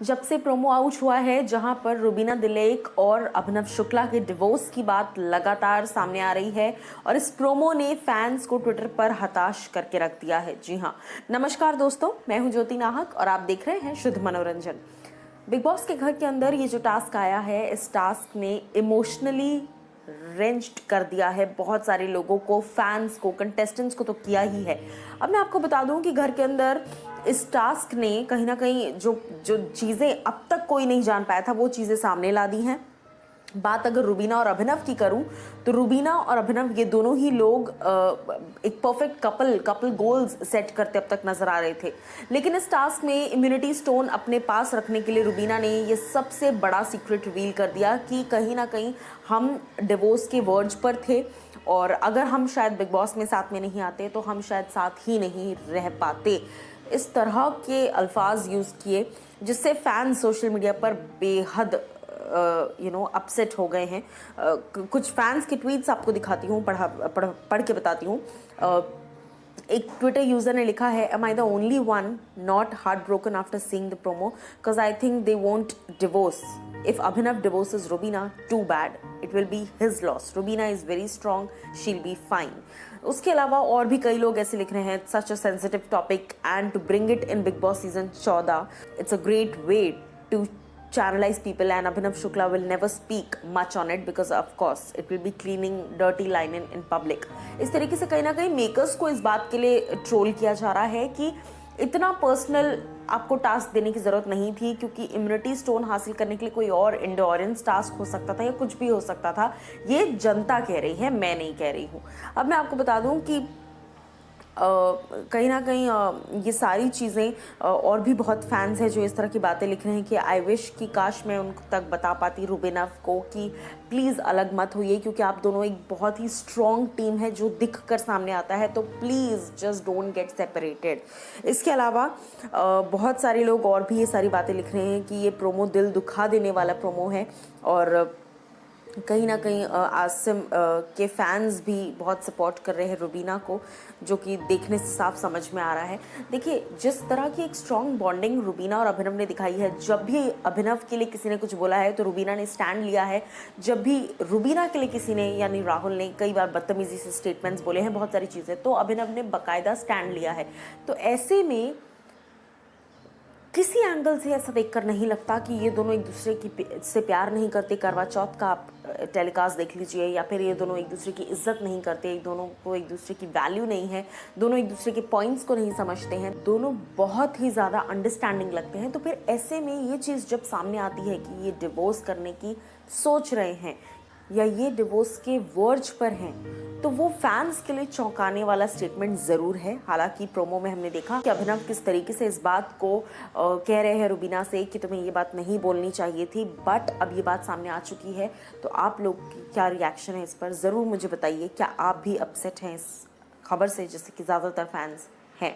जब से promo out हुआ है जहां पर रुबीना दिलेक और अभिनव शुक्ला के डिवोर्स की बात लगातार सामने आ रही है और इस प्रोमो ने फैंस को ट्विटर पर हताश करके रख दिया है। जी हां, नमस्कार दोस्तों, मैं हूं ज्योति नाहक और आप देख रहे हैं शुद्ध मनोरंजन। बिग बॉस के घर के अंदर ये जो टास्क आया है, इस टास्क ने इमोशनली रेंज्ड कर दिया है बहुत सारे लोगों को, फैंस को, कंटेस्टेंट्स को तो किया ही है। अब मैं आपको बता दूं कि घर के अंदर इस टास्क ने कहीं ना कहीं जो जो चीज़ें अब तक कोई नहीं जान पाया था वो चीज़ें सामने ला दी हैं। बात अगर रुबीना और अभिनव की करूं तो रुबीना और अभिनव ये दोनों ही लोग एक परफेक्ट कपल गोल्स सेट करते अब तक नजर आ रहे थे, लेकिन इस टास्क में इम्यूनिटी स्टोन अपने पास रखने के लिए रुबीना ने ये सबसे बड़ा सीक्रेट रिवील कर दिया कि कहीं ना कहीं हम डिवोर्स के वर्ज पर थे और अगर हम शायद बिग बॉस में साथ में नहीं आते तो हम शायद साथ ही नहीं रह पाते। इस तरह के अल्फाज यूज़ किए जिससे फैंस सोशल मीडिया पर बेहद अपसेट हो गए हैं। कुछ फैंस के ट्वीट्स आपको दिखाती हूँ, पढ़ के बताती हूँ। एक ट्विटर यूजर ने लिखा है, am I the only one not heart broken after seeing the promo because I think they won't divorce. If Abhinav divorces Rubina, too bad, it will be his loss. Rubina is very strong, she'll be fine. उसके अलावा और भी कई लोग ऐसे लिख रहे हैं, such a sensitive topic and to bring it in Big Boss season 14, it's a great way to channelize people and Abhinav Shukla will never speak much on it because of course it will be cleaning dirty linen in public. इस तरीके से कहीं ना कहीं makers को इस बात के लिए ट्रोल किया जा रहा है कि इतना पर्सनल आपको टास्क देने की ज़रूरत नहीं थी, क्योंकि इम्यूनिटी स्टोन हासिल करने के लिए कोई और इंडोरेंस टास्क हो सकता था या कुछ भी हो सकता था। ये जनता कह रही है, मैं नहीं कह रही हूँ। अब मैं आपको बता दूँ कि कहीं ना कहीं ये सारी चीज़ें और भी बहुत फैंस हैं जो इस तरह की बातें लिख रहे हैं कि आई विश कि काश मैं उन तक बता पाती रुबीना को कि प्लीज़ अलग मत होइए, क्योंकि आप दोनों एक बहुत ही स्ट्रॉन्ग टीम है जो दिख कर सामने आता है, तो please just don't get separated. इसके अलावा बहुत सारे लोग और भी ये सारी बातें लिख रहे हैं कि ये प्रोमो दिल दुखा देने वाला प्रोमो है और कहीं ना कहीं आसिम के फैंस भी बहुत सपोर्ट कर रहे हैं रुबीना को, जो कि देखने से साफ समझ में आ रहा है। देखिए, जिस तरह की एक स्ट्रॉन्ग बॉन्डिंग रुबीना और अभिनव ने दिखाई है, जब भी अभिनव के लिए किसी ने कुछ बोला है तो रुबीना ने स्टैंड लिया है। जब भी रुबीना के लिए किसी ने यानी राहुल ने कई बार बदतमीजी से स्टेटमेंट्स बोले हैं, बहुत सारी चीज़ें, तो अभिनव ने बाकायदा स्टैंड लिया है। तो ऐसे में किसी एंगल से ऐसा देखकर नहीं लगता कि ये दोनों एक दूसरे की से प्यार नहीं करते। करवा चौथ का आप टेलीकास्ट देख लीजिए, या फिर ये दोनों एक दूसरे की इज्जत नहीं करते, एक दोनों को एक दूसरे की वैल्यू नहीं है, दोनों एक दूसरे के पॉइंट्स को नहीं समझते हैं, दोनों बहुत ही ज़्यादा अंडरस्टैंडिंग लगते हैं। तो फिर ऐसे में ये चीज़ जब सामने आती है कि ये डिवोर्स करने की सोच रहे हैं या ये डिवोर्स के वर्ज पर हैं, तो वो फैंस के लिए चौंकाने वाला स्टेटमेंट ज़रूर है। हालांकि प्रोमो में हमने देखा कि अभिनव किस तरीके से इस बात को कह रहे हैं रुबीना से कि तुम्हें ये बात नहीं बोलनी चाहिए थी, बट अब ये बात सामने आ चुकी है। तो आप लोग की क्या रिएक्शन है इस पर, ज़रूर मुझे बताइए। क्या आप भी अपसेट हैं इस खबर से जैसे कि ज़्यादातर फैंस हैं?